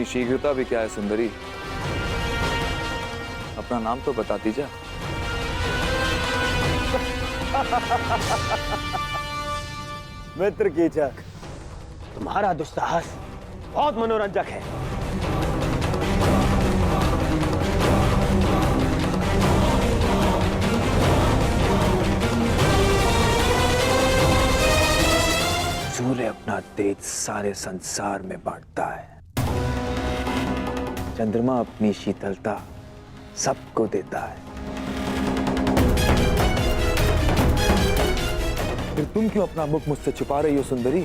शीघ्रता भी क्या है सुंदरी, अपना नाम तो बताती जा। मित्र कीचक, तुम्हारा दुस्साहस बहुत मनोरंजक है। सूर्य अपना तेज सारे संसार में बांटता है, चंद्रमा अपनी शीतलता सबको देता है। फिर तुम क्यों अपना मुख मुझसे छुपा रही हो सुंदरी?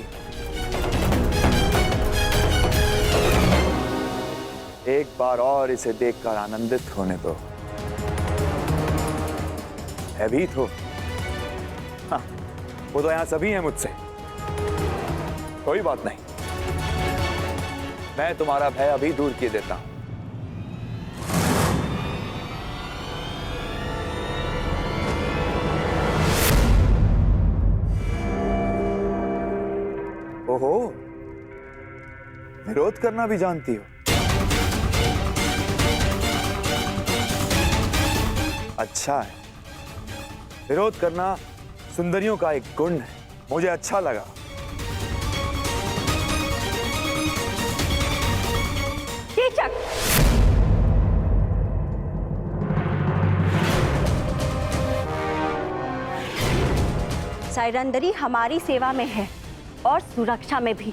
एक बार और इसे देखकर आनंदित होने दो, भयभीत हो। हाँ, वो तो यहां सभी हैं मुझसे, कोई बात नहीं, मैं तुम्हारा भय अभी दूर किए देता हूं। ओहो, विरोध करना भी जानती हो? अच्छा है, विरोध करना सुंदरियों का एक गुण है, मुझे अच्छा लगा। कीचक, सैरंदरी हमारी सेवा में है और सुरक्षा में भी।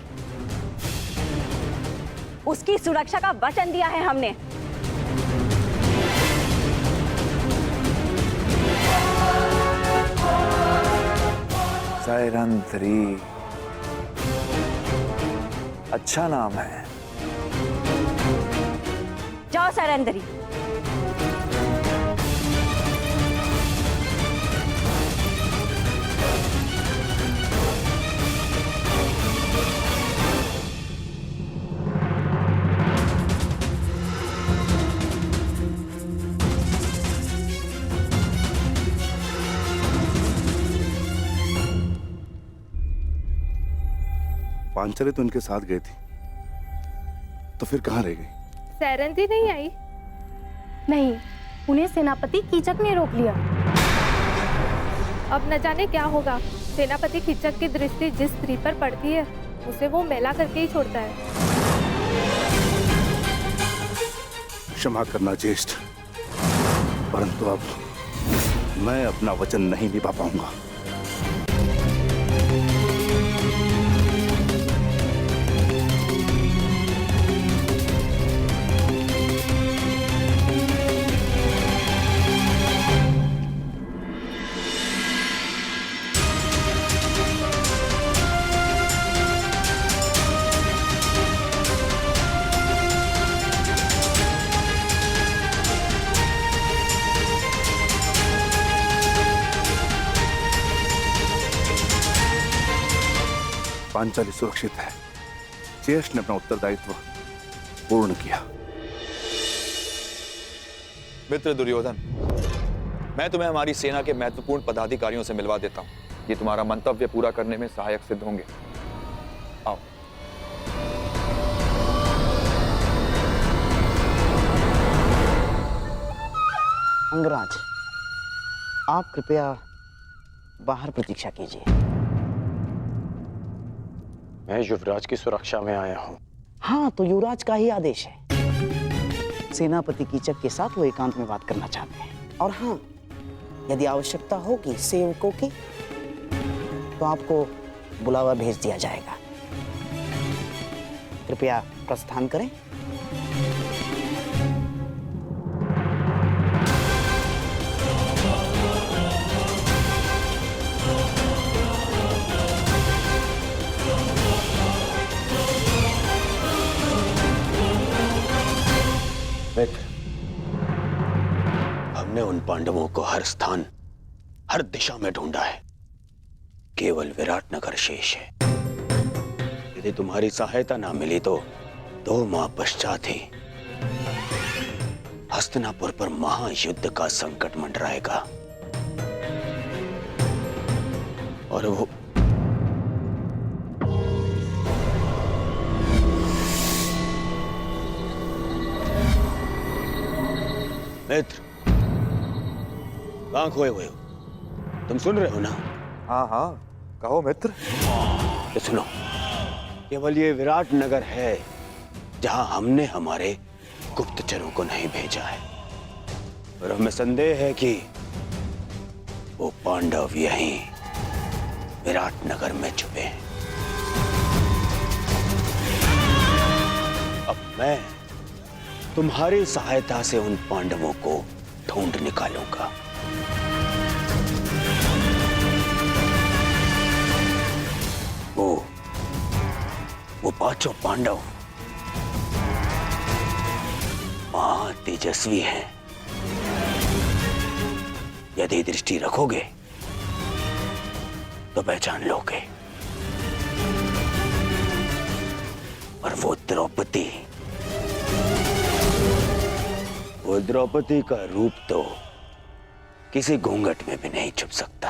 उसकी सुरक्षा का वचन दिया है हमने। सैरंदरी, अच्छा नाम है। जाओ सैरंदरी। पांचाली तो उनके साथ गई थी, तो फिर कहाँ रह गई? सैरंदी नहीं आई? नहीं, उन्हें सेनापति कीचक ने रोक लिया। अब न जाने क्या होगा। सेनापति कीचक की दृष्टि जिस स्त्री पर पड़ती है उसे वो मैला करके ही छोड़ता है। क्षमा करना ज्येष्ठ, परंतु अब मैं अपना वचन नहीं निभा पाऊंगा। पांचाली सुरक्षित है, ज्येष्ठ ने अपना उत्तरदायित्व पूर्ण किया। मित्र दुर्योधन, मैं तुम्हें हमारी सेना के महत्वपूर्ण पदाधिकारियों से मिलवा देता हूं। ये तुम्हारा मंतव्य पूरा करने में सहायक सिद्ध होंगे। आओ। अंगराज, आप कृपया बाहर प्रतीक्षा कीजिए। मैं युवराज की सुरक्षा में आया हूँ। हाँ, तो युवराज का ही आदेश है। सेनापति कीचक के साथ वो एकांत में बात करना चाहते हैं। और हाँ, यदि आवश्यकता होगी सेवकों की, तो आपको बुलावा भेज दिया जाएगा। कृपया प्रस्थान करें। मित्र, हमने उन पांडवों को हर स्थान, हर दिशा में ढूंढा है, केवल विराटनगर शेष है। यदि तुम्हारी सहायता ना मिली तो 2 माह पश्चात ही हस्तिनापुर पर महायुद्ध का संकट मंडराएगा। और वो मित्र, कहां खोए हुए हो? तुम सुन रहे हो ना? हाँ हाँ, कहो मित्र। ये सुनो, केवल ये विराट नगर है जहां हमने हमारे गुप्तचरों को नहीं भेजा है, और हमें संदेह है कि वो पांडव यहीं विराट नगर में छुपे हैं। अब मैं तुम्हारी सहायता से उन पांडवों को ढूंढ निकालूंगा। वो पांचों पांडव महा तेजस्वी हैं। यदि दृष्टि रखोगे तो पहचान लोगे। और वो द्रौपदी का रूप तो किसी घूंघट में भी नहीं छुप सकता।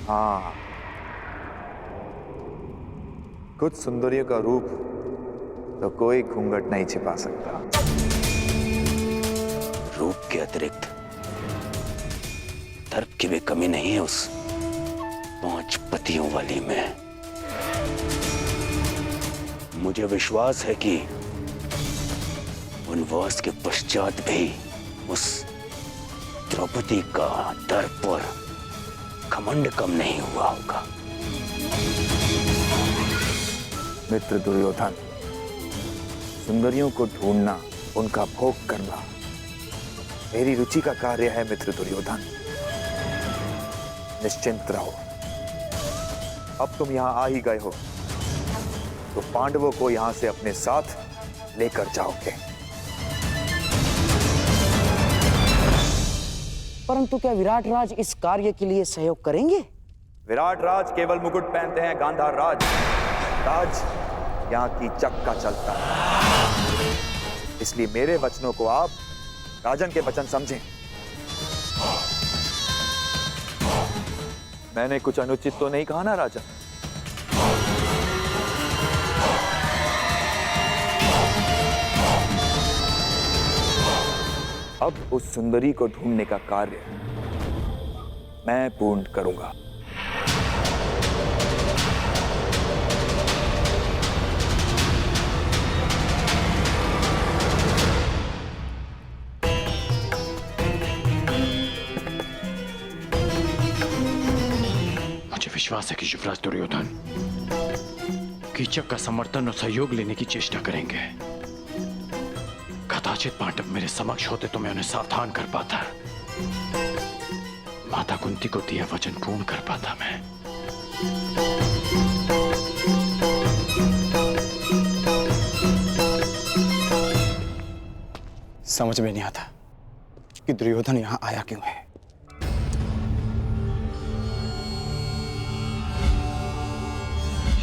हाँ, कुछ सुंदरियों का रूप तो कोई घूंघट नहीं छिपा सकता। रूप के अतिरिक्त तर्क की भी कमी नहीं है उस 5 पतियों वाली में। मुझे विश्वास है कि वनवास के पश्चात भी उस द्रौपदी का दर्प और घमंड कम नहीं हुआ होगा। मित्र दुर्योधन, सुंदरियों को ढूंढना, उनका भोग करना मेरी रुचि का कार्य है। मित्र दुर्योधन, निश्चिंत रहो। अब तुम यहां आ ही गए हो तो पांडवों को यहां से अपने साथ लेकर जाओगे। परंतु क्या विराट राज इस कार्य के लिए सहयोग करेंगे? विराट राज केवल मुकुट पहनते हैं, गांधार राज यहाँ की चक्का चलता है। इसलिए मेरे वचनों को आप राजन के वचन समझें। मैंने कुछ अनुचित तो नहीं कहा ना राजन? अब उस सुंदरी को ढूंढने का कार्य मैं पूर्ण करूंगा। मुझे विश्वास है कि युवराज दुर्योधन कीचक का समर्थन और सहयोग लेने की चेष्टा करेंगे। कदाचित पांडव मेरे समक्ष होते तो मैं उन्हें सावधान कर पाता, माता कुंती को दिया वचन पूर्ण कर पाता मैं। समझ में नहीं आता कि दुर्योधन यहां आया क्यों है।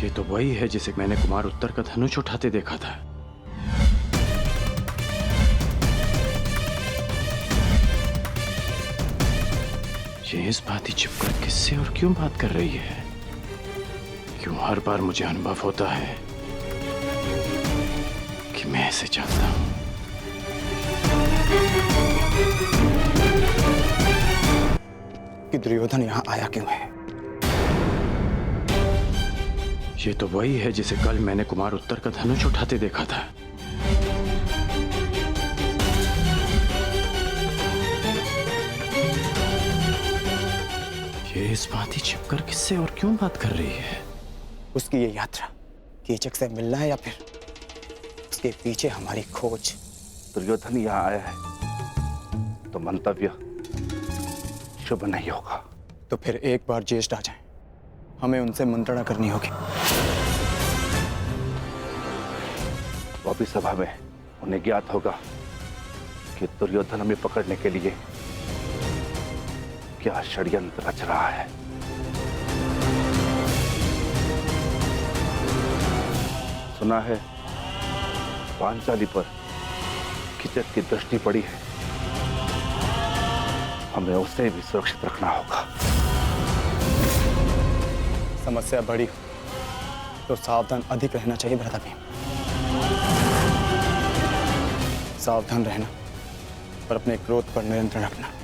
ये तो वही है जिसे मैंने कुमार उत्तर का धनुष उठाते देखा था। ये इस बात ही छिपकर किससे और क्यों बात कर रही है? क्यों हर बार मुझे अनुभव होता है कि मैं ऐसे चाहता हूं। कि दुर्योधन यहां आया क्यों है। ये तो वही है जिसे कल मैंने कुमार उत्तर का धनुष उठाते देखा था। ये इस बात ही छिपकर किससे और क्यों बात कर रही है? उसकी ये यात्रा कीचक से मिलना है या फिर उसके पीछे हमारी खोज? दुर्योधन यहाँ आया है तो मंतव्य शुभ नहीं होगा। तो फिर एक बार ज्येष्ठ आ जाए, हमें उनसे मंत्रणा करनी होगी। वो भी सभा में उन्हें ज्ञात होगा कि दुर्योधन हमें पकड़ने के लिए क्या षड्यंत्र रच रहा है। सुना है पांचाली पर कीचक की दृष्टि पड़ी है, हमें उसे भी सुरक्षित रखना होगा। समस्या बड़ी तो सावधान अधिक रहना चाहिए भ्राता भीम। सावधान रहना और अपने क्रोध पर नियंत्रण रखना।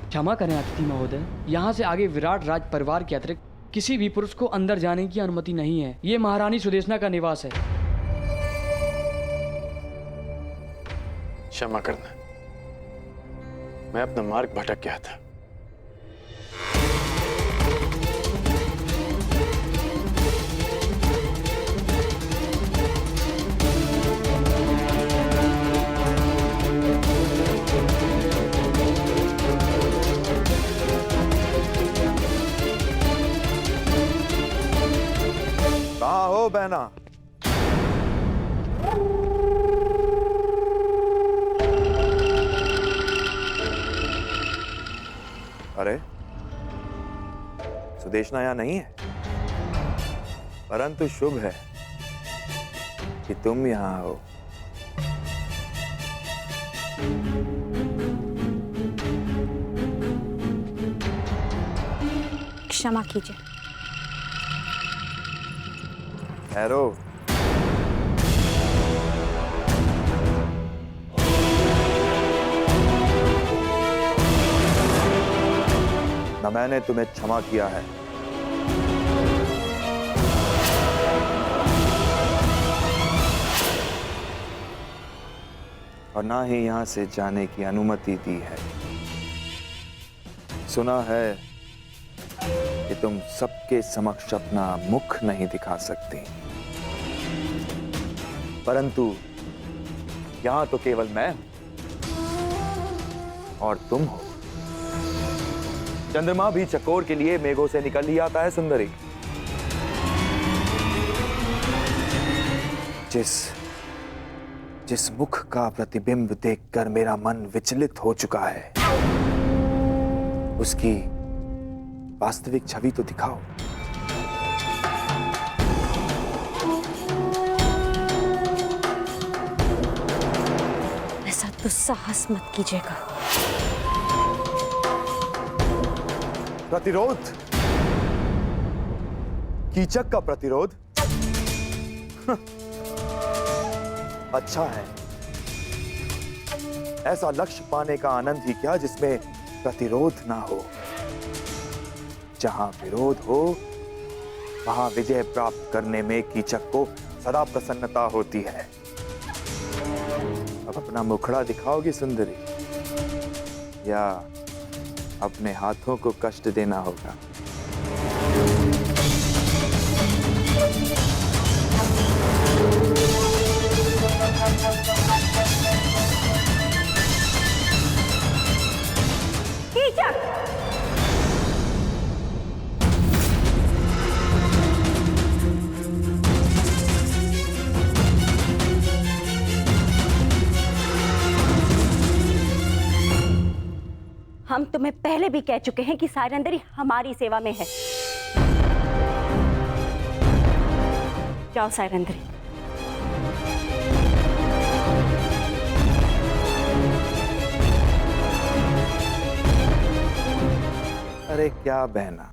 क्षमा करें अतिथि महोदय, यहाँ से आगे विराट राज परिवार के अतिरिक्त किसी भी पुरुष को अंदर जाने की अनुमति नहीं है। ये महारानी सुदेशना का निवास है। क्षमा करना, मैं अपना मार्ग भटक गया था। कहाँ हो बहना? अरे सुदेशना यहां नहीं है, परंतु शुभ है कि तुम यहां हो। क्षमा कीजिए। ठहरो। न मैंने तुम्हें क्षमा किया है, और ना ही यहां से जाने की अनुमति दी है। सुना है कि तुम सबके समक्ष अपना मुख नहीं दिखा सकती, परंतु यहां तो केवल मैं और तुम हो। चंद्रमा भी चकोर के लिए मेघों से निकल ही आता है सुंदरी। जिस मुख का प्रतिबिंब देखकर मेरा मन विचलित हो चुका है, उसकी वास्तविक छवि तो दिखाओ। ऐसा दुस्साहस मत कीजिएगा। प्रतिरोध? कीचक का प्रतिरोध? अच्छा है, ऐसा लक्ष्य पाने का आनंद ही क्या जिसमें प्रतिरोध ना हो। जहां विरोध हो वहां विजय प्राप्त करने में कीचक को सदा प्रसन्नता होती है। अब अपना मुखड़ा दिखाओगी सुंदरी, या अपने हाथों को कष्ट देना होगा? कीचक! हम तुम्हें पहले भी कह चुके हैं कि सायरंदरी हमारी सेवा में है। जाओ सायरंदरी। अरे क्या बहना,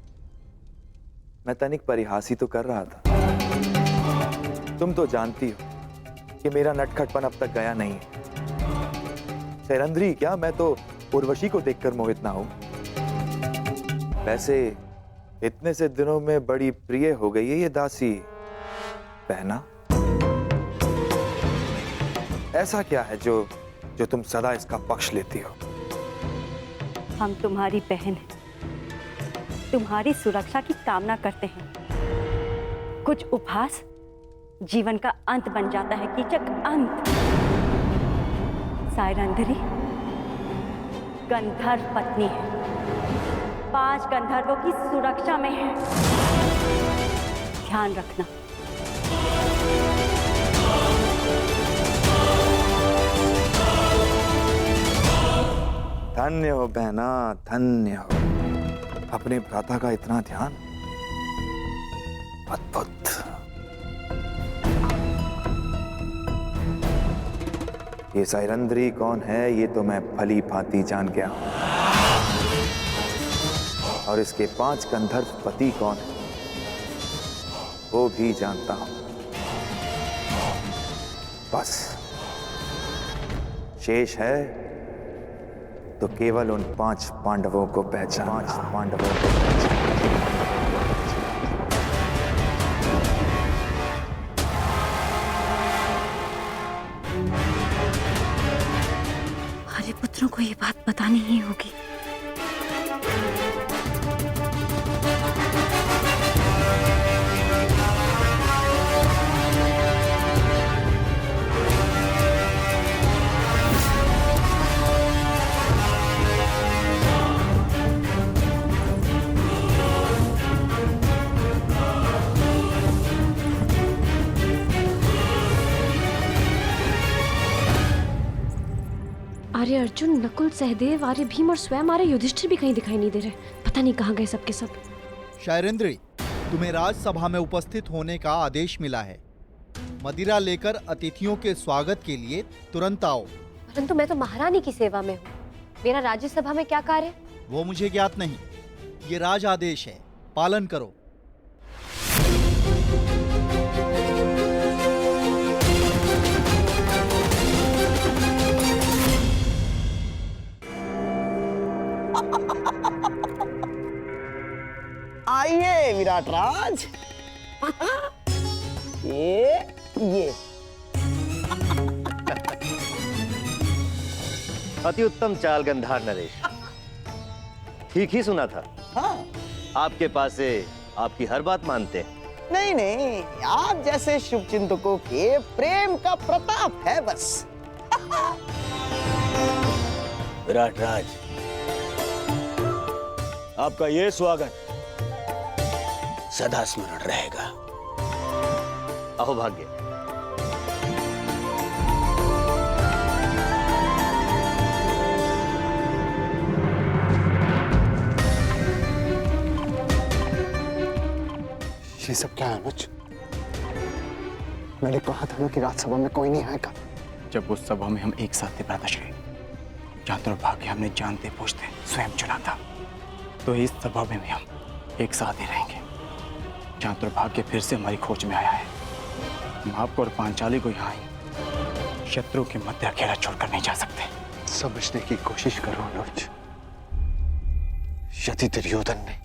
मैं तनिक परिहास ही तो कर रहा था। तुम तो जानती हो कि मेरा नटखटपन अब तक गया नहीं है। सैरंध्री क्या, मैं तो उर्वशी को देखकर मोहित ना हूं। वैसे इतने से दिनों में बड़ी प्रिय हो गई है ये दासी बहना। ऐसा क्या है जो तुम सदा इसका पक्ष लेती हो? हम तुम्हारी बहन हैं, तुम्हारी सुरक्षा की कामना करते हैं। कुछ उपहास जीवन का अंत बन जाता है कीचक, अंत। सायरंध्री गंधर्व पत्नी है, 5 गंधर्वों की सुरक्षा में है, ध्यान रखना। धन्य हो बहना, धन्य हो। अपने भ्राता का इतना ध्यान, अद्भुत। ये सायरंध्री कौन है ये तो मैं भली भांति जान गया हूं, और इसके 5 गंधर्व पति कौन है वो भी जानता हूं। बस शेष है तो केवल उन 5 पांडवों को पहचान। हमारे पुत्रों को ये बात बतानी ही होगी। आर्य अर्जुन, नकुल, सहदेव, आर्य भीम और स्वयं आर्य युधिष्ठिर भी कहीं दिखाई नहीं दे रहे। पता नहीं कहाँ गए सबके सब। शायरेंद्री, तुम्हें राजसभा में उपस्थित होने का आदेश मिला है। मदिरा लेकर अतिथियों के स्वागत के लिए तुरंत आओ। परंतु मैं तो महारानी की सेवा में हूँ, मेरा राज्यसभा में क्या कार्य? वो मुझे ज्ञात नहीं, ये राज आदेश है, पालन करो। आइए विराट राज। ये अति उत्तम चाल गंधार नरेश। ठीक ही सुना था। हाँ, आपके पास से आपकी हर बात मानते हैं। नहीं नहीं, आप जैसे शुभ चिंतकों के प्रेम का प्रताप है बस। विराट राज, आपका ये स्वागत सदा स्मरण रहेगा। अहो भाग्य। ये सब क्या है अनुज? मैंने कहा था ना कि राजसभा में कोई नहीं आएगा। जब उस सभा में हम एक साथ थे भ्राताश्री, जहाँ दुर्भाग्य हमने जानते पूछते स्वयं चुना था, तो इस सभा में भी हम एक साथ ही रहेंगे। जहाँ दुर्भाग्य फिर से हमारी खोज में आया है, हम आपको और पांचाली को यहाँ ही शत्रु के मध्य अकेला छोड़कर नहीं जा सकते। समझने की कोशिश करो अनुज। यदि दुर्योधन ने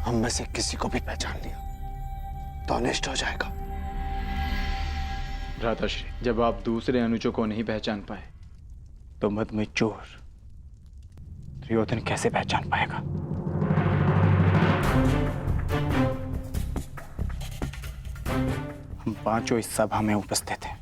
हम में से किसी को भी पहचान लिया तो अनिष्ट हो जाएगा। भ्राताश्री, जब आप दूसरे अनुजों को नहीं पहचान पाए तो मद में चोर दुर्योधन कैसे पहचान पाएगा? हम पांचों इस सभा में उपस्थित हैं।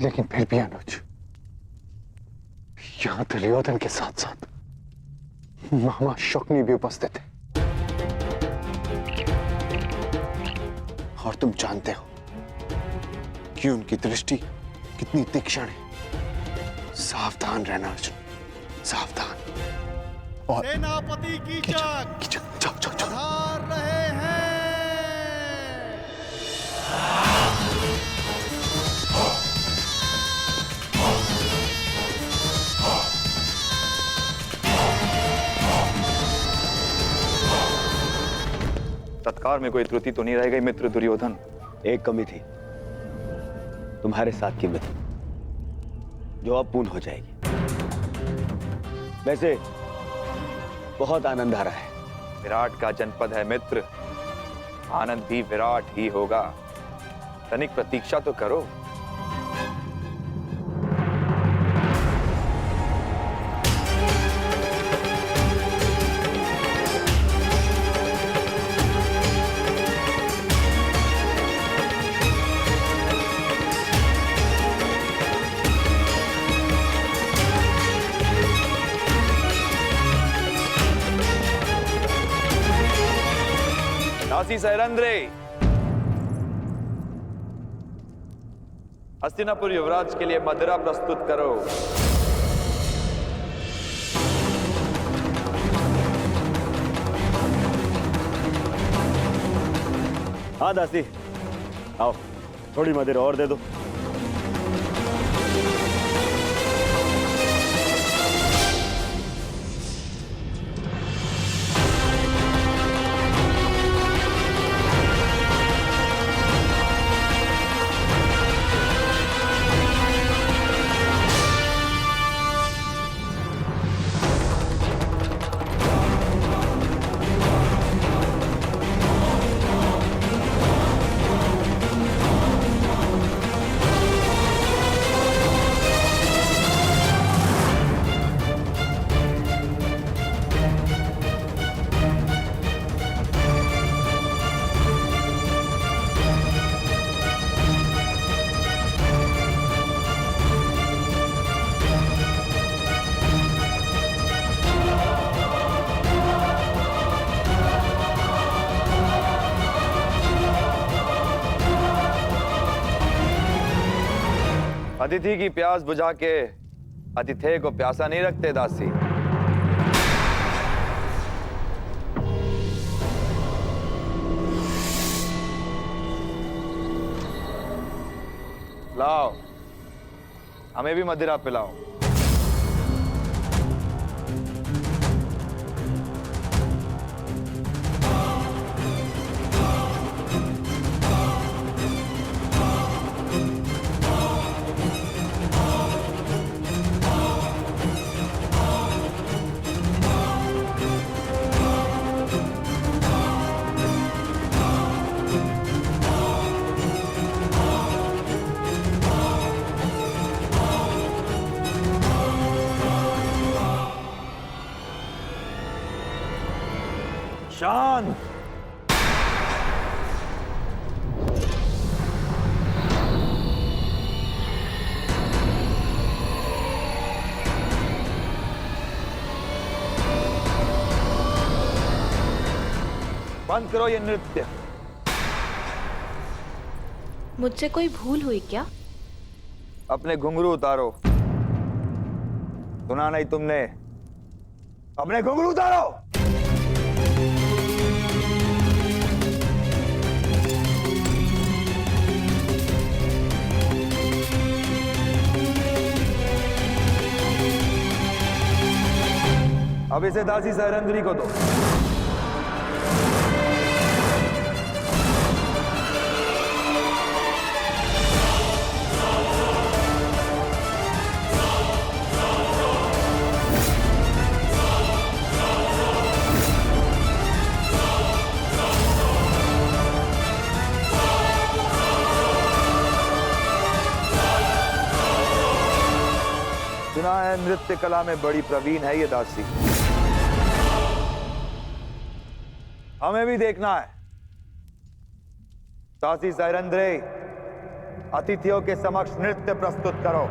लेकिन फिर भी अनुज, यहाँ दुर्योधन के साथ साथ मामा शकुनी भी उपस्थित है। और तुम जानते हो कि उनकी दृष्टि कितनी तीक्ष्ण है। सावधान रहना अर्जुन, सावधान। और सेनापति कीचक जाओ जाओ जाओ। पधार रहे हैं। सत्कार में कोई त्रुटि तो नहीं रह गई मित्र दुर्योधन? एक कमी थी, तुम्हारे साथ की मित्र, जो अब पूर्ण हो जाएगी। वैसे बहुत आनंद आ रहा है। विराट का जनपद है मित्र, आनंद भी विराट ही होगा। तनिक प्रतीक्षा तो करो। दासी सैरंद्रे, हस्तिनापुर युवराज के लिए मदिरा प्रस्तुत करो। हाँ दासी, आओ थोड़ी मदिरा और दे दो। अतिथि की प्यास बुझा के अतिथेय को प्यासा नहीं रखते दासी। लाओ, हमें भी मदिरा पिलाओ। शांत। बंद करो ये नृत्य। मुझसे कोई भूल हुई क्या? अपने घुंघरू उतारो। सुना नहीं तुमने? अपने घुंघरू उतारो। अब इसे दासी सैरंद्री को दो। सुना है नृत्य कला में बड़ी प्रवीण है ये दासी। हमें भी देखना है। दासी सैरंद्रे, अतिथियों के समक्ष नृत्य प्रस्तुत करो।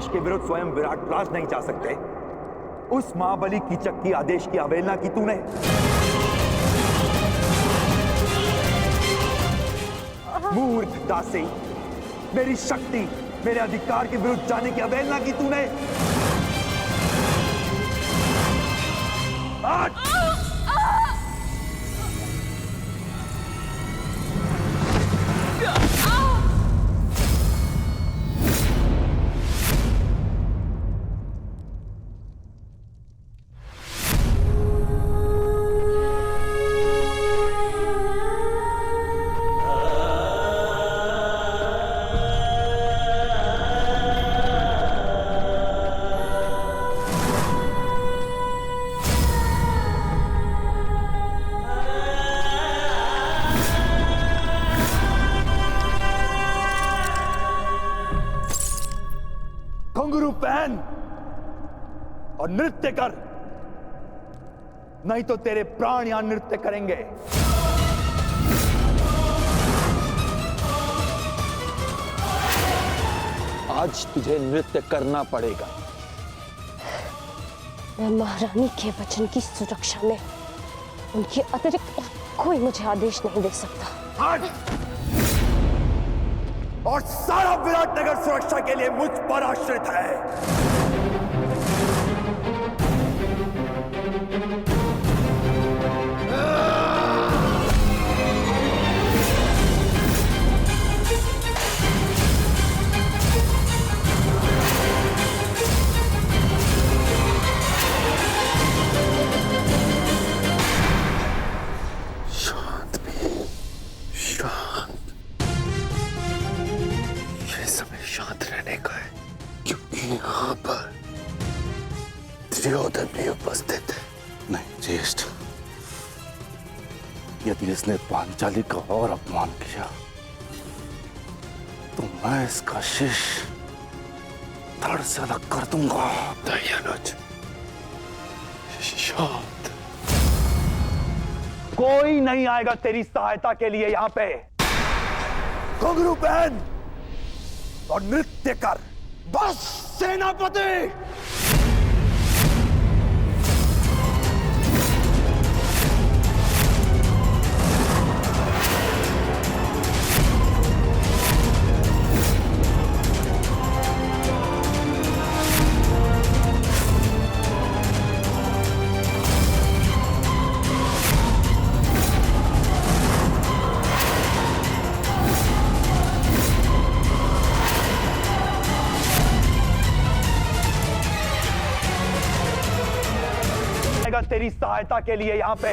आदेश के विरुद्ध स्वयं विराट राज नहीं जा सकते, उस महाबली कीचक की आदेश की अवहेलना की तूने। मूर्खता से मेरी शक्ति, मेरे अधिकार के विरुद्ध जाने की अवहेलना की तूने। घुंघरू पहन और नृत्य कर, नहीं तो तेरे प्राण यहां नृत्य करेंगे। आज तुझे नृत्य करना पड़ेगा। मैं महारानी के वचन की सुरक्षा में उनके अतिरिक्त और कोई मुझे आदेश नहीं दे सकता। हट! और सारा विराटनगर सुरक्षा के लिए मुझ पर आश्रित है। शांत भी, शांत। ये समय शांत रहने का है, क्योंकि यहाँ पर दुर्योधन भी उपस्थित है। नहीं ज्येष्ठ, यदि इसने पांचाली का और अपमान किया तो मैं इसका शीश धड़ से अलग कर दूंगा। दयानुज, शांत। कोई नहीं आएगा तेरी सहायता के लिए यहां पे। घुंघरू पहन और नृत्य कर, बस सेनापति। तेरी सहायता के लिए यहां पे।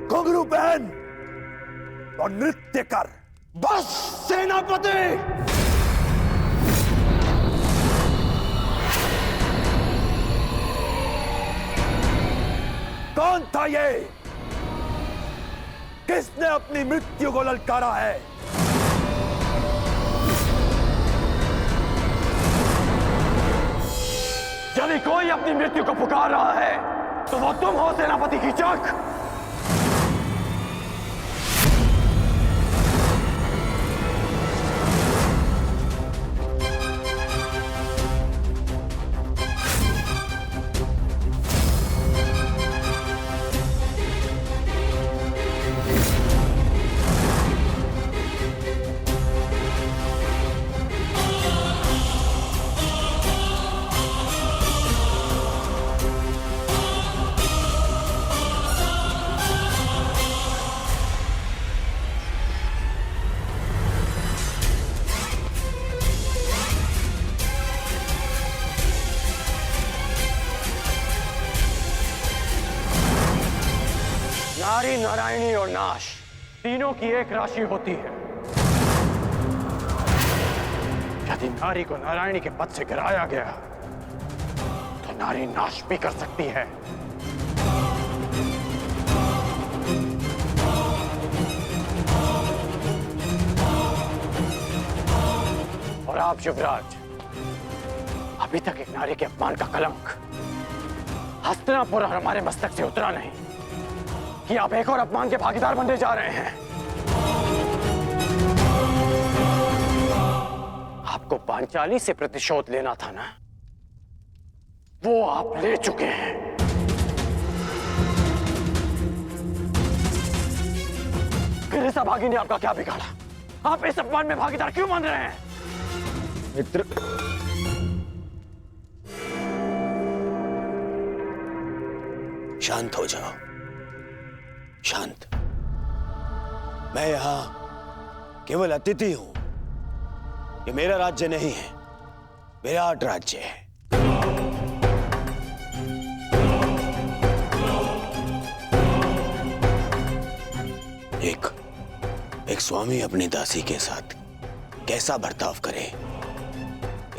घुंघरू पहन और नृत्य कर, बस सेनापति। कौन था ये? किसने अपनी मृत्यु को ललकारा है? यदि कोई अपनी मृत्यु को पुकार रहा है तो वो तुम हो सेनापति कीचक। नारी, नारायणी और नाश तीनों की एक राशि होती है। यदि नारी को नारायणी के पद से गिराया गया तो नारी नाश भी कर सकती है। और आप युवराज, अभी तक एक नारी के अपमान का कलंक हस्तिनापुर और हमारे मस्तक से उतरा नहीं कि आप एक और अपमान के भागीदार बनने जा रहे हैं। आपको पांचाली से प्रतिशोध लेना था ना, वो आप ले चुके हैं। फिर इस अभागी ने आपका क्या बिगाड़ा? आप इस अपमान में भागीदार क्यों मान रहे हैं? मित्र, शांत हो जाओ, शांत। मैं यहां केवल अतिथि हूं। ये मेरा राज्य नहीं है, विराट राज्य है। एक स्वामी अपनी दासी के साथ कैसा बर्ताव करे,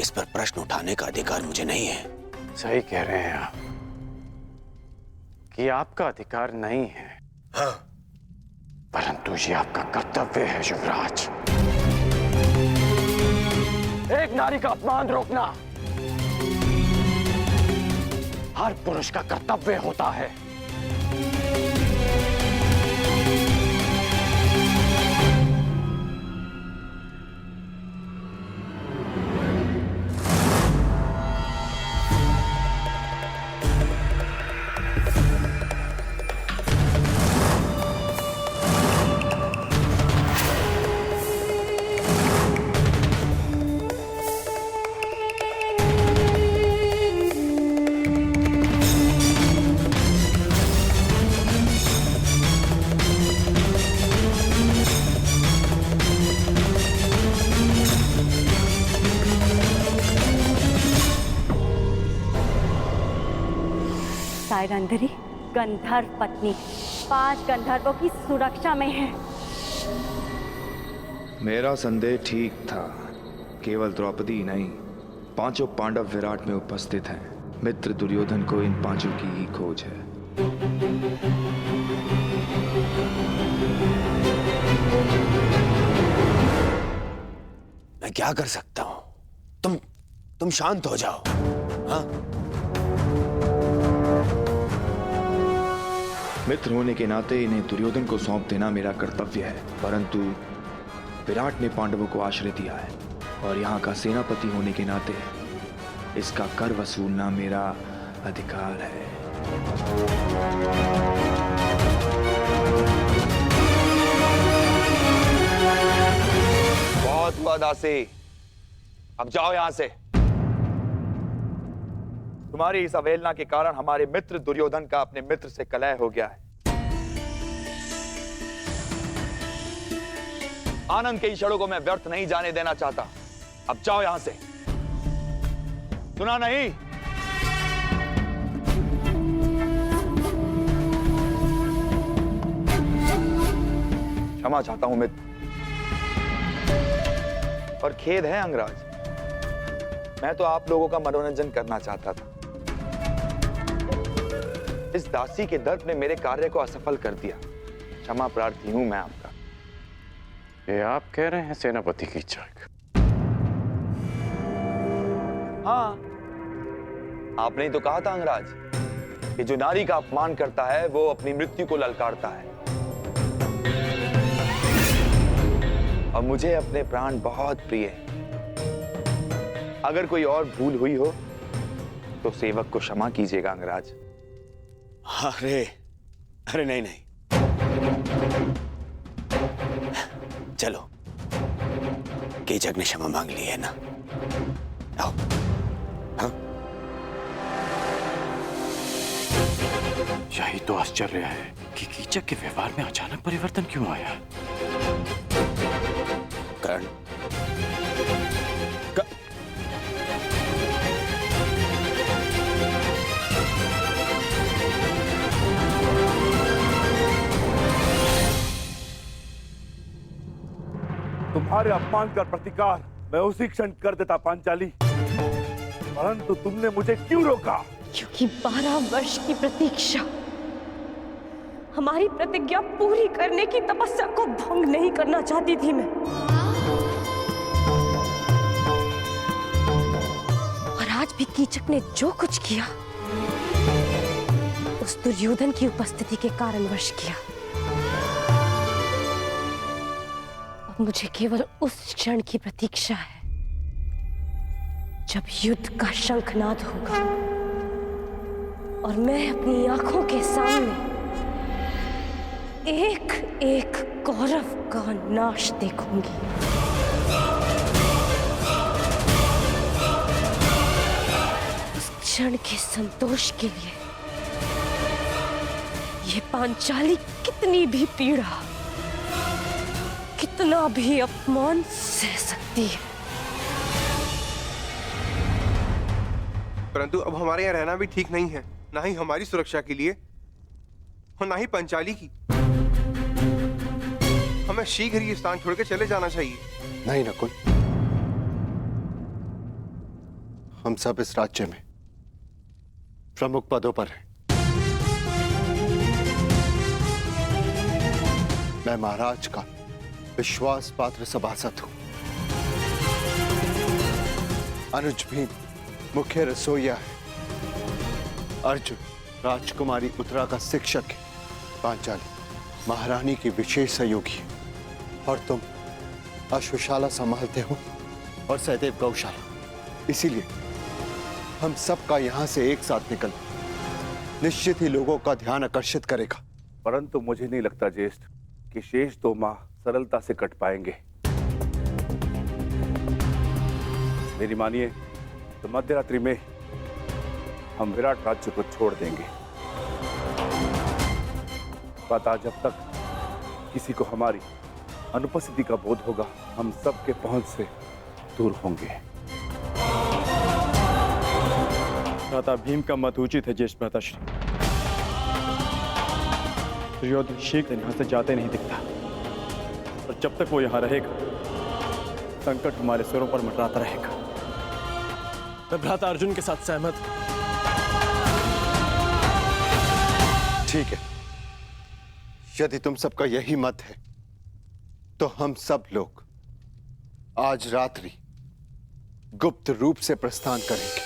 इस पर प्रश्न उठाने का अधिकार मुझे नहीं है। सही कह रहे हैं आप कि आपका अधिकार नहीं है। हाँ, परंतु ये आपका कर्तव्य है युवराज। एक नारी का अपमान रोकना हर पुरुष का कर्तव्य होता है। सायरंधरी गंधर्व पत्नी 5 गंधर्वों की सुरक्षा में है। मेरा संदेह ठीक था। केवल द्रौपदी ही नहीं, 5 पांडव विराट में उपस्थित हैं। मित्र दुर्योधन को इन 5 की ही खोज है। मैं क्या कर सकता हूं? तुम शांत हो जाओ। हाँ, मित्र होने के नाते इन्हें दुर्योधन को सौंप देना मेरा कर्तव्य है, परंतु विराट ने पांडवों को आश्रय दिया है और यहाँ का सेनापति होने के नाते इसका कर वसूलना मेरा अधिकार है। बहुत हुआ दासी, अब जाओ यहां से। तुम्हारी इस अवहेलना के कारण हमारे मित्र दुर्योधन का अपने मित्र से कलह हो गया है। आनंद के क्षणों को मैं व्यर्थ नहीं जाने देना चाहता। अब जाओ यहां से। सुना नहीं? क्षमा चाहता हूं मित्र, और खेद है अंगराज, मैं तो आप लोगों का मनोरंजन करना चाहता था। इस दासी के दर्प ने मेरे कार्य को असफल कर दिया। क्षमा प्रार्थी हूं मैं आपका। ये आप कह रहे हैं सेनापति कीचक? हाँ, आपने ही तो कहा था अंगराज कि जो नारी का अपमान करता है वो अपनी मृत्यु को ललकारता है। और मुझे अपने प्राण बहुत प्रिय हैं। अगर कोई और भूल हुई हो तो सेवक को क्षमा कीजिएगा अंगराज। अरे नहीं, चलो, कीचक ने क्षमा मांग ली है ना, आओ। हाँ? यही तो आश्चर्य है कि कीचक के व्यवहार में अचानक परिवर्तन क्यों आया। कर्ण, तुम्हारे अपमान का प्रतिकार मैं उसी क्षण कर देता पांचाली, परंतु तुमने मुझे क्यों रोका? क्योंकि 12 वर्ष की प्रतीक्षा, हमारी प्रतिज्ञा पूरी करने की तपस्या को भंग नहीं करना चाहती थी मैं। और आज भी कीचक ने जो कुछ किया उस दुर्योधन की उपस्थिति के कारणवश किया। अब मुझे केवल उस क्षण की प्रतीक्षा है जब युद्ध का शंखनाद होगा और मैं अपनी आंखों के सामने एक एक कौरव का नाश देखूंगी। उस क्षण के संतोष के लिए ये पांचाली कितनी भी पीड़ा, कितना भी अपमान सह सकती है। परंतु अब हमारे यहाँ रहना भी ठीक नहीं है, ना ही हमारी सुरक्षा के लिए और ना ही पंचाली की। हमें शीघ्र ही स्थान छोड़ के चले जाना चाहिए। नहीं नकुल, हम सब इस राज्य में प्रमुख पदों पर हैं। मैं महाराज का विश्वास पात्र सभासद हूं। अनुज भी मुख्य रसोइया है। अर्जुन राजकुमारी उत्तरा का शिक्षक है। पांचाली महारानी की विशेष सहयोगी है। और तुम अश्वशाला संभालते हो और सहदेव गौशाला। इसीलिए हम सबका यहां से एक साथ निकलना निश्चित ही लोगों का ध्यान आकर्षित करेगा। परंतु मुझे नहीं लगता ज्येष्ठ कि शेष 2 माह सरलता से कट पाएंगे। मेरी मानिए तो मध्यरात्रि में हम विराट राज्य को छोड़ देंगे। पता जब तक किसी को हमारी अनुपस्थिति का बोध होगा, हम सबके पहुंच से दूर होंगे। भ्राता भीम का मत उचित है ज्येष्ठ भ्राताश्री। दुर्योधन शीघ्र यहां से जाते नहीं दिखता, और जब तक वो यहां रहेगा संकट हमारे सिरों पर मंडराता रहेगा। मैं भ्राता अर्जुन के साथ सहमत हूं। ठीक है, यदि तुम सबका यही मत है तो हम सब लोग आज रात्रि गुप्त रूप से प्रस्थान करेंगे।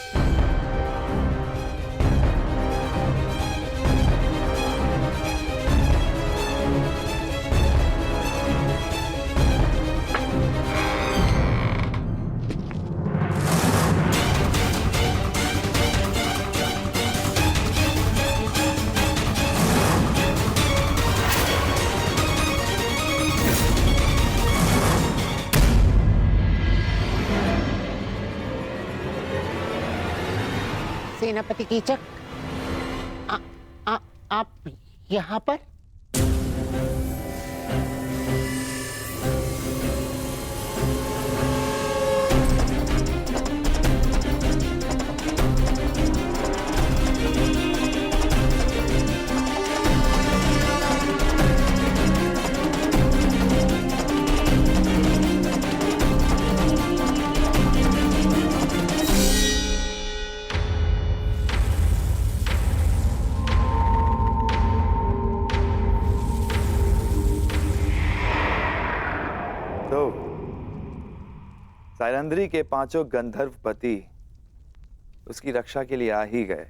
सेनापति कीचक, आप यहाँ पर? सैलंद्री के 5 गंधर्व पति उसकी रक्षा के लिए आ ही गए।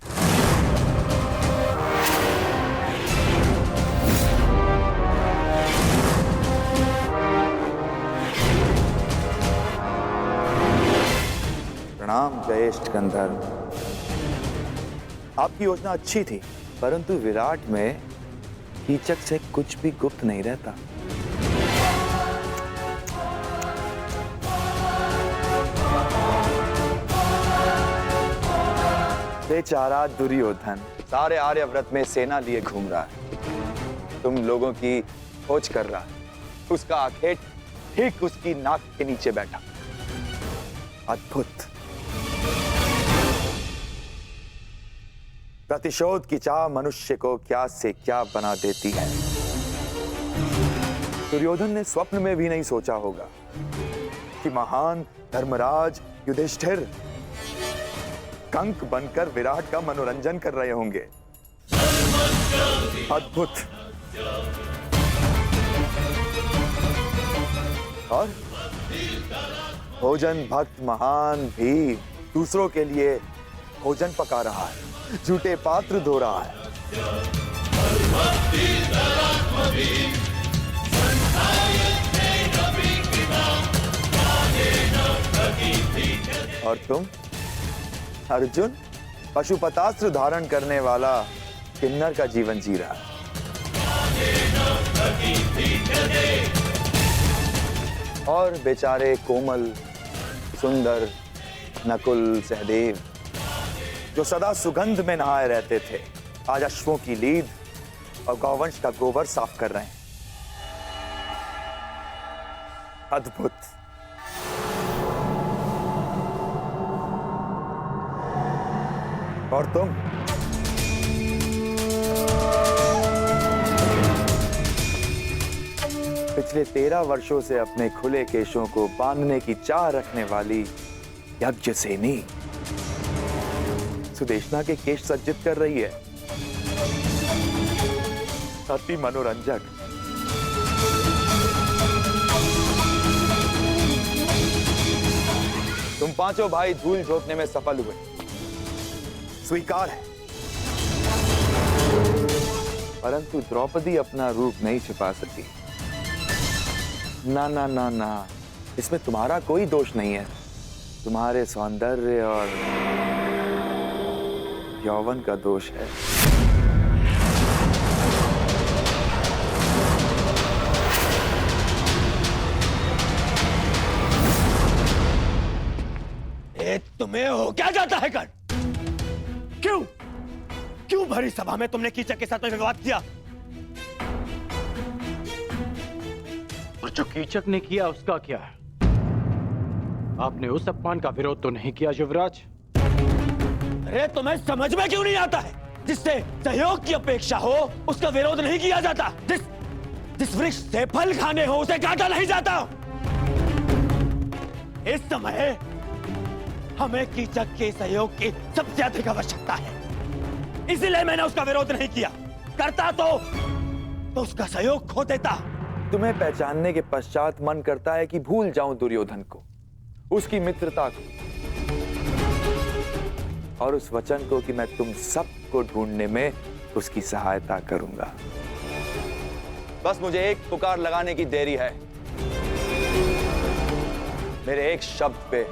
प्रणाम ज्येष्ठ गंधर्व। आपकी योजना अच्छी थी, परंतु विराट में कीचक से कुछ भी गुप्त नहीं रहता। बेचारा दुर्योधन सारे आर्यव्रत में सेना लिए घूम रहा है, तुम लोगों की खोज कर रहा है। उसका आखेट ठीक उसकी नाक के नीचे बैठा। अद्भुत। प्रतिशोध की चाह मनुष्य को क्या से क्या बना देती है। दुर्योधन ने स्वप्न में भी नहीं सोचा होगा कि महान धर्मराज युधिष्ठिर कंक बनकर विराट का मनोरंजन कर रहे होंगे। अद्भुत। और भोजन भक्त महान भी दूसरों के लिए भोजन पका रहा है, झूठे पात्र धो रहा है। और तुम अर्जुन पशुपतास्त्र धारण करने वाला किन्नर का जीवन जी रहा है। और बेचारे कोमल, सुंदर नकुल, सहदेव जो सदा सुगंध में नहाए रहते थे, आज अश्वों की लीद और गौवंश का गोबर साफ कर रहे हैं। अद्भुत। और तुम पिछले 13 वर्षों से अपने खुले केशों को बांधने की चाह रखने वाली यज्ञसेनी सुदेशना के केश सज्जित कर रही है। अति मनोरंजक। तुम पांचों भाई धूल झोंकने में सफल हुए, स्वीकार है। परंतु द्रौपदी अपना रूप नहीं छिपा सकी। ना ना ना ना, इसमें तुम्हारा कोई दोष नहीं है। तुम्हारे सौंदर्य और यौवन का दोष है। तुम्हें हो क्या जाता है कर? क्यों भरी सभा में तुमने कीचक के साथ में विवाद किया? और जो कीचक ने किया उसका क्या है? आपने उस अपमान का विरोध तो नहीं किया युवराज? अरे तुम्हें समझ में क्यों नहीं आता है? जिससे सहयोग की अपेक्षा हो उसका विरोध नहीं किया जाता। जिस वृक्ष से फल खाने हो उसे काटा नहीं जाता। इस समय हमें कीचक के सहयोग की सबसे अधिक आवश्यकता है, इसीलिए मैंने उसका विरोध नहीं किया। करता तो उसका सहयोग खो देता। तुम्हें पहचानने के पश्चात मन करता है कि भूल जाऊं दुर्योधन को, उसकी मित्रता को और उस वचन को कि मैं तुम सबको ढूंढने में उसकी सहायता करूंगा। बस मुझे एक पुकार लगाने की देरी है। मेरे एक शब्द पे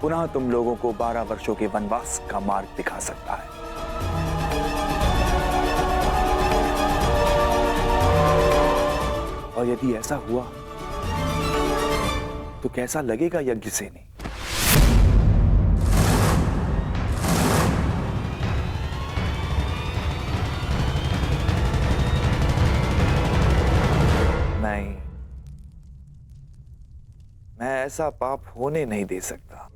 पुनः तुम लोगों को 12 वर्षों के वनवास का मार्ग दिखा सकता है। और यदि ऐसा हुआ तो कैसा लगेगा यज्ञसेनी? नहीं, मैं ऐसा पाप होने नहीं दे सकता।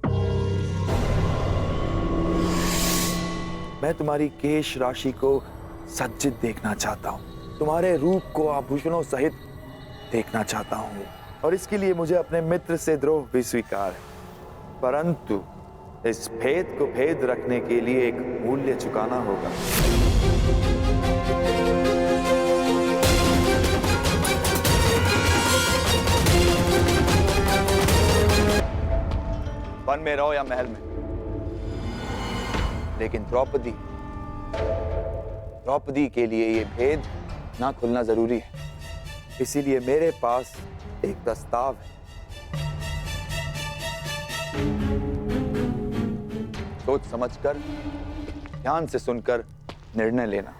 मैं तुम्हारी केश राशि को सज्जित देखना चाहता हूं, तुम्हारे रूप को आभूषणों सहित देखना चाहता हूं, और इसके लिए मुझे अपने मित्र से द्रोह भी स्वीकार है। परंतु इस भेद को भेद रखने के लिए एक मूल्य चुकाना होगा। वन में रहो या महल में, लेकिन द्रौपदी के लिए यह भेद ना खुलना जरूरी है। इसीलिए मेरे पास एक प्रस्ताव है। सोच समझकर, ध्यान से सुनकर निर्णय लेना।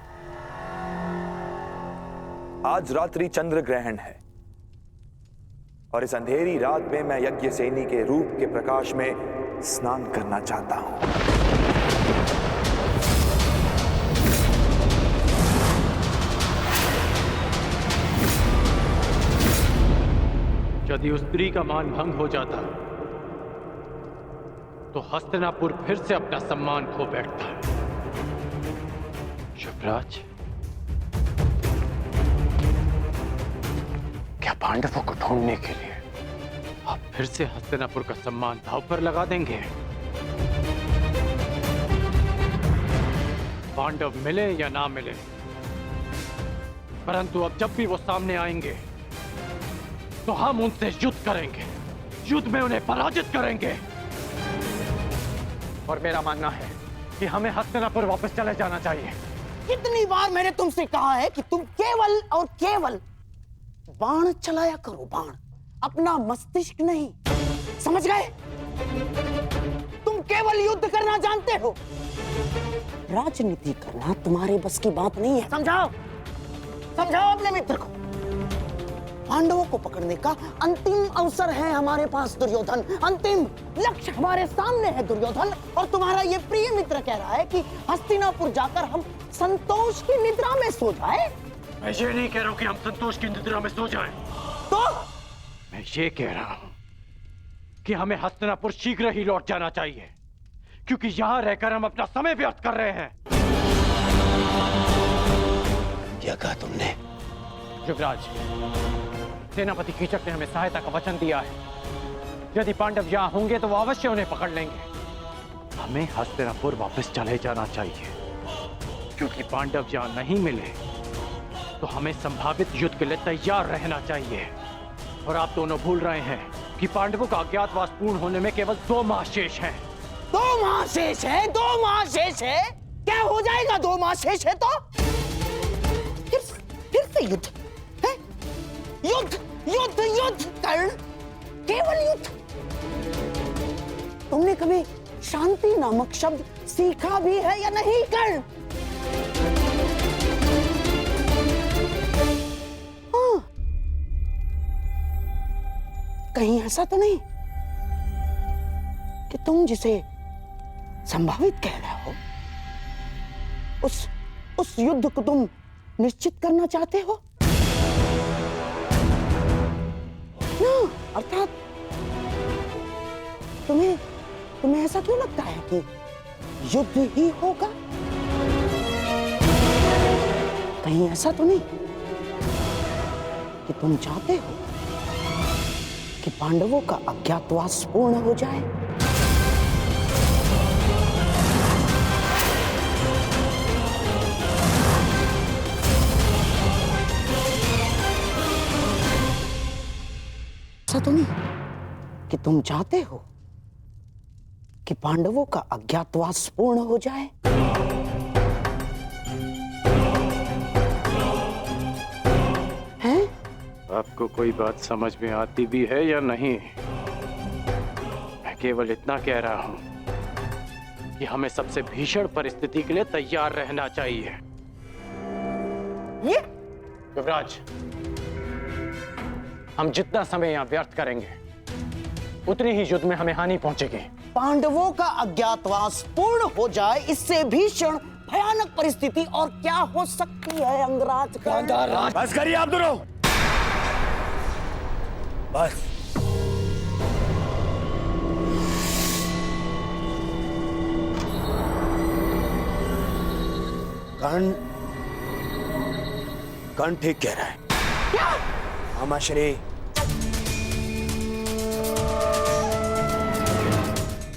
आज रात्रि चंद्र ग्रहण है और इस अंधेरी रात में मैं यज्ञसेनी के रूप के प्रकाश में स्नान करना चाहता हूं। यदि उस स्त्री का मान भंग हो जाता तो हस्तिनापुर फिर से अपना सम्मान खो बैठता। युवराज, क्या पांडवों को ढूंढने के लिए आप फिर से हस्तिनापुर का सम्मान दांव पर लगा देंगे? पांडव मिले या ना मिले, परंतु अब जब भी वो सामने आएंगे तो हम उनसे युद्ध करेंगे, युद्ध में उन्हें पराजित करेंगे। और मेरा मानना है कि हमें हस्तिनापुर वापस चले जाना चाहिए। कितनी बार मैंने तुमसे कहा है कि तुम केवल और केवल बाण चलाया करो, बाण, अपना मस्तिष्क नहीं। समझ गए? केवल युद्ध करना जानते हो। राजनीति करना तुम्हारे बस की बात नहीं है। समझाओ, समझाओ अपने मित्र को। पांडवों को पकड़ने का अंतिम अवसर है हमारे पास दुर्योधन। अंतिम लक्ष्य हमारे सामने है दुर्योधन। और तुम्हारा ये प्रिय मित्र कह रहा है कि हस्तिनापुर जाकर हम संतोष की निद्रा में सो जाए। मैं ये नहीं कह रहा हूं कि हम संतोष की निद्रा में सो जाएं। तो मैं ये कह रहा हूं कि हमें हस्तिनापुर शीघ्र ही लौट जाना चाहिए, क्योंकि यहां रहकर हम अपना समय व्यर्थ कर रहे हैं। क्या कहा तुमने? युवराज, सेनापति कीचक ने हमें सहायता का वचन दिया है। यदि पांडव यहां होंगे तो वो अवश्य उन्हें पकड़ लेंगे। हमें हस्तिनापुर वापस चले जाना चाहिए, क्योंकि पांडव यहां नहीं मिले तो हमें संभावित युद्ध के लिए तैयार रहना चाहिए। और आप दोनों भूल रहे हैं कि पांडवों का अज्ञातवास पूर्ण होने में केवल 2 माह शेष हैं। 2 माह शेष है? 2 माह शेष है? क्या हो जाएगा 2 माह शेष है तो? फिर से युद्ध है? युद्ध युद्ध युद्ध कर्ण, केवल युद्ध। तुमने कभी शांति नामक शब्द सीखा भी है या नहीं कर्ण? हाँ, कहीं ऐसा तो नहीं कि तुम जिसे संभावित कह रहे हो उस युद्ध को तुम निश्चित करना चाहते हो ना? अर्थात तुम्हें ऐसा क्यों लगता है कि युद्ध ही होगा? कहीं ऐसा तो नहीं कि तुम चाहते हो कि पांडवों का अज्ञातवास पूर्ण हो जाए? ऐसा तो नहीं कि तुम चाहते हो कि पांडवों का अज्ञातवास पूर्ण हो जाए? हैं? आपको कोई बात समझ में आती भी है या नहीं? मैं केवल इतना कह रहा हूं कि हमें सबसे भीषण परिस्थिति के लिए तैयार रहना चाहिए। ये युवराज, हम जितना समय यहां व्यर्थ करेंगे उतनी ही युद्ध में हमें हानि पहुंचेगी। पांडवों का अज्ञातवास पूर्ण हो जाए, इससे भीषण भयानक परिस्थिति और क्या हो सकती है अंगराज? बस करिए आप दोनों, बस। कर्ण ठीक कह रहा है। क्या? मामाश्री,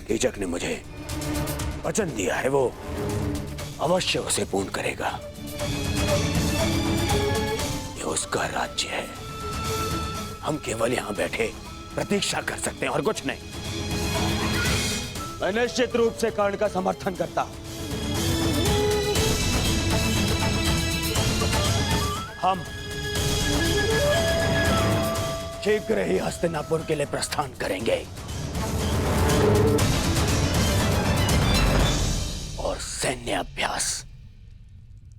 कीचक ने मुझे वचन दिया है, वो अवश्य उसे पूर्ण करेगा। ये उसका राज्य है। हम केवल यहां बैठे प्रतीक्षा कर सकते हैं और कुछ नहीं। मैं निश्चित रूप से कर्ण का समर्थन करता हूं। हम शीघ्र ही हस्तिनापुर के लिए प्रस्थान करेंगे और सैन्य अभ्यास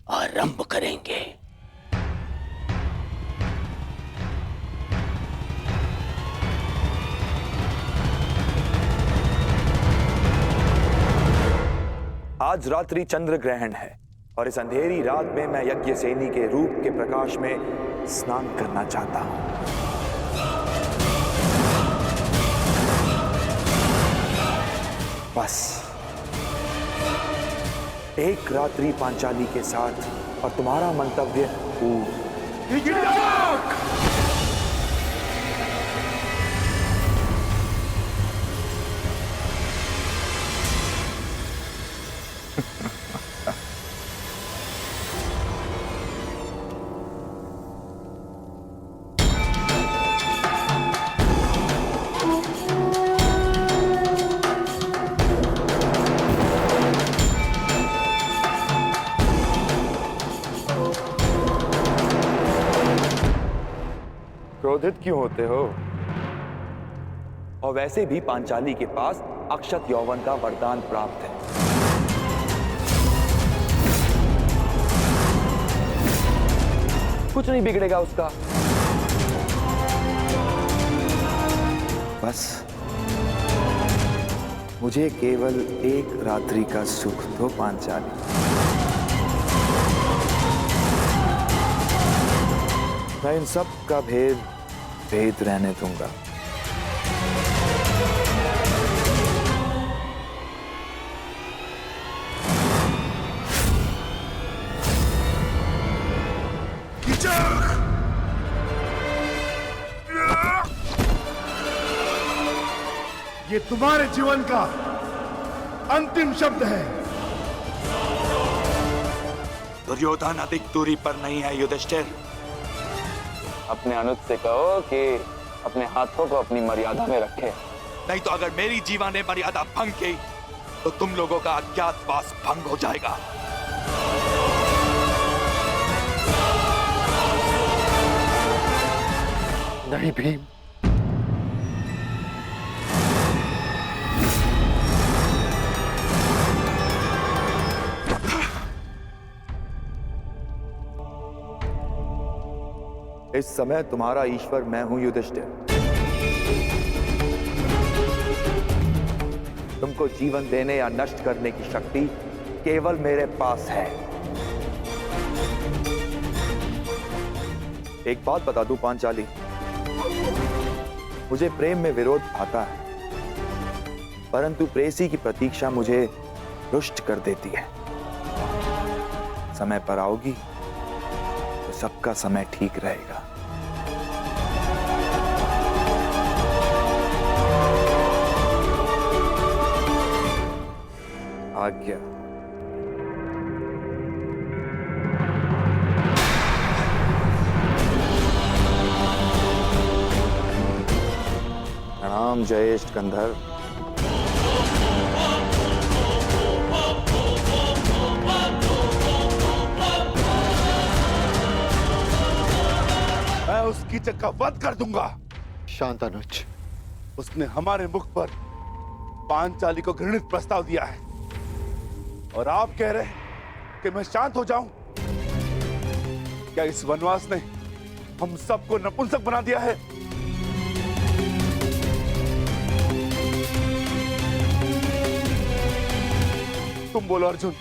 आरंभ करेंगे। आज रात्रि चंद्र ग्रहण है और इस अंधेरी रात में मैं यज्ञ सेनी के रूप के प्रकाश में स्नान करना चाहता हूं। बस एक रात्रि पांचाली के साथ और तुम्हारा मंतव्य पूर्ण। क्रोधित क्यों होते हो? और वैसे भी पांचाली के पास अक्षत यौवन का वरदान प्राप्त है। कुछ नहीं बिगड़ेगा उसका। बस मुझे केवल एक रात्रि का सुख दो पांचाली। मैं इन सब का भेद रहने दूंगा। ये तुम्हारे जीवन का अंतिम शब्द है। दुर्योधन अधिक दूरी पर नहीं है युधिष्ठिर। अपने अनुज से कहो कि अपने हाथों को अपनी मर्यादा में रखे। नहीं तो अगर मेरी जीवा ने मर्यादा भंग की तो तुम लोगों का अज्ञातवास भंग हो जाएगा। नहीं भीम, इस समय तुम्हारा ईश्वर मैं हूं युधिष्ठिर। तुमको जीवन देने या नष्ट करने की शक्ति केवल मेरे पास है। एक बात बता दूं पांचाली, मुझे प्रेम में विरोध आता है, परंतु प्रेसी की प्रतीक्षा मुझे रुष्ट कर देती है। समय पर आओगी तो सबका समय ठीक रहेगा। आज्ञा। प्रणाम जयेष्ठ गंधर्व। मैं उस कीचक का वध कर दूंगा। शांत अनुज। उसने हमारे मुख पर पांचाली को घृणित प्रस्ताव दिया है और आप कह रहे हैं कि मैं शांत हो जाऊं? क्या इस वनवास ने हम सबको नपुंसक बना दिया है? तुम बोलो अर्जुन,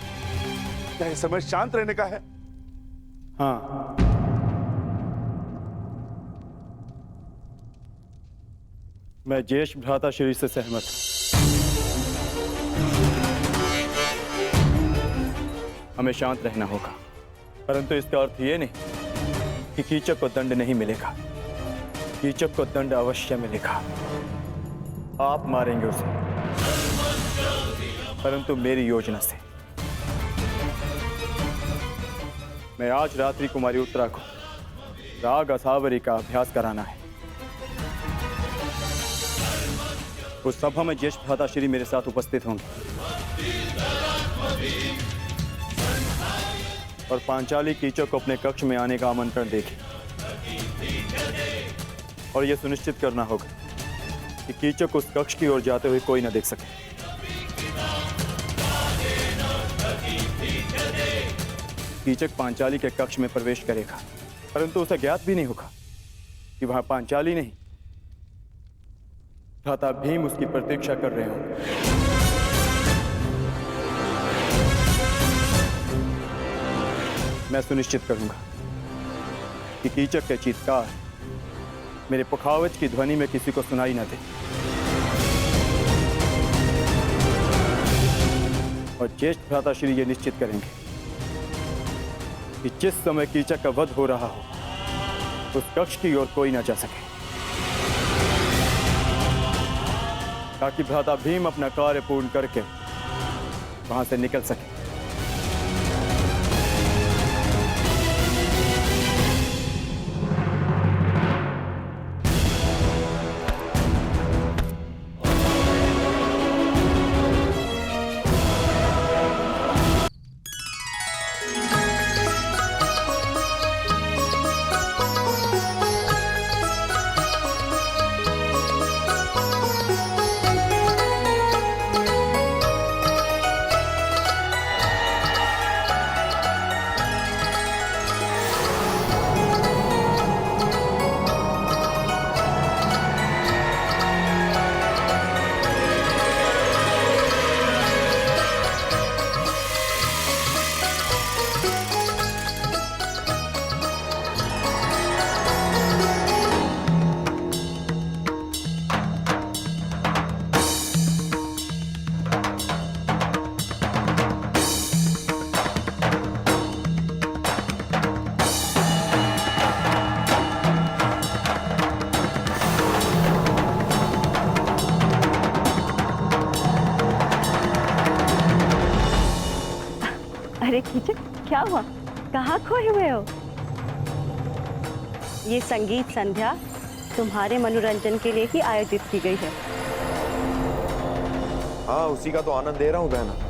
क्या इस समय शांत रहने का है? हाँ, मैं ज्येष्ठ भ्राता श्री से सहमत हूं। हमें शांत रहना होगा, परंतु इसका अर्थ यह नहीं कि कीचक को दंड नहीं मिलेगा। कीचक को दंड अवश्य मिलेगा। आप मारेंगे उसे, परंतु मेरी योजना से। मैं आज रात्रि कुमारी उत्तरा को राग असावरी का अभ्यास कराना है। उस सभा में ज्येष्ठ भ्राता श्री मेरे साथ उपस्थित होंगे और पांचाली कीचक को अपने कक्ष में आने का आमंत्रण देगी। और यह सुनिश्चित करना होगा कि कीचक उस कक्ष की ओर जाते हुए कोई न देख सके। कीचक पांचाली के कक्ष में प्रवेश करेगा, परंतु उसे ज्ञात भी नहीं होगा कि वहां पांचाली नहीं, भ्राता भीम उसकी प्रतीक्षा कर रहे होंगे। मैं सुनिश्चित करूंगा कि कीचक के चीत्कार मेरे पुखावज की ध्वनि में किसी को सुनाई न दे। और ज्येष्ठ भ्राता श्री ये निश्चित करेंगे कि जिस समय कीचक का वध हो रहा हो उस कक्ष की ओर कोई न जा सके, ताकि भ्राता भीम अपना कार्य पूर्ण करके वहां से निकल सके। कीचक, क्या हुआ? कहाँ खोए हुए हो? ये संगीत संध्या तुम्हारे मनोरंजन के लिए ही आयोजित की गई है। हाँ, उसी का तो आनंद ले रहा हूँ बहना।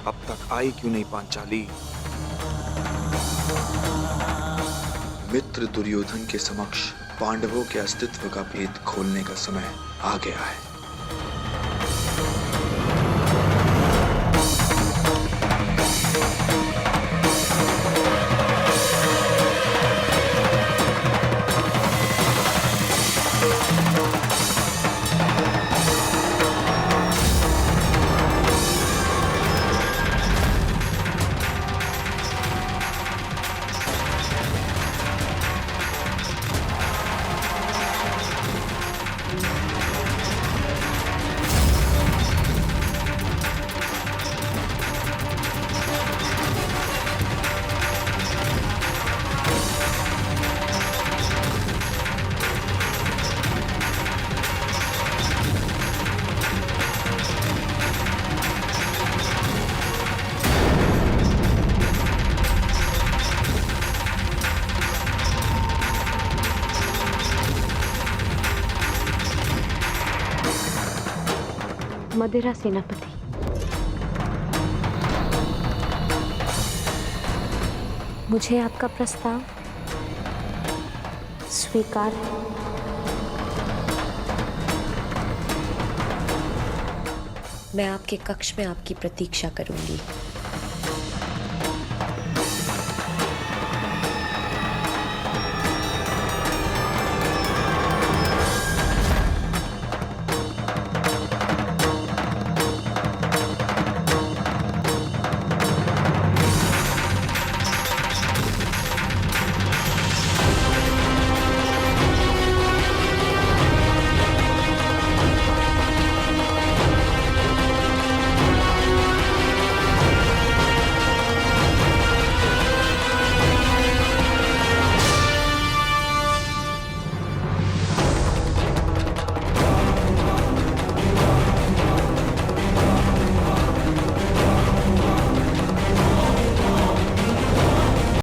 अब तक आई क्यों नहीं पांचाली? मित्र दुर्योधन के समक्ष पांडवों के अस्तित्व का भेद खोलने का समय आ गया है। मदिरा सेनापति, मुझे आपका प्रस्ताव स्वीकार है। मैं आपके कक्ष में आपकी प्रतीक्षा करूंगी।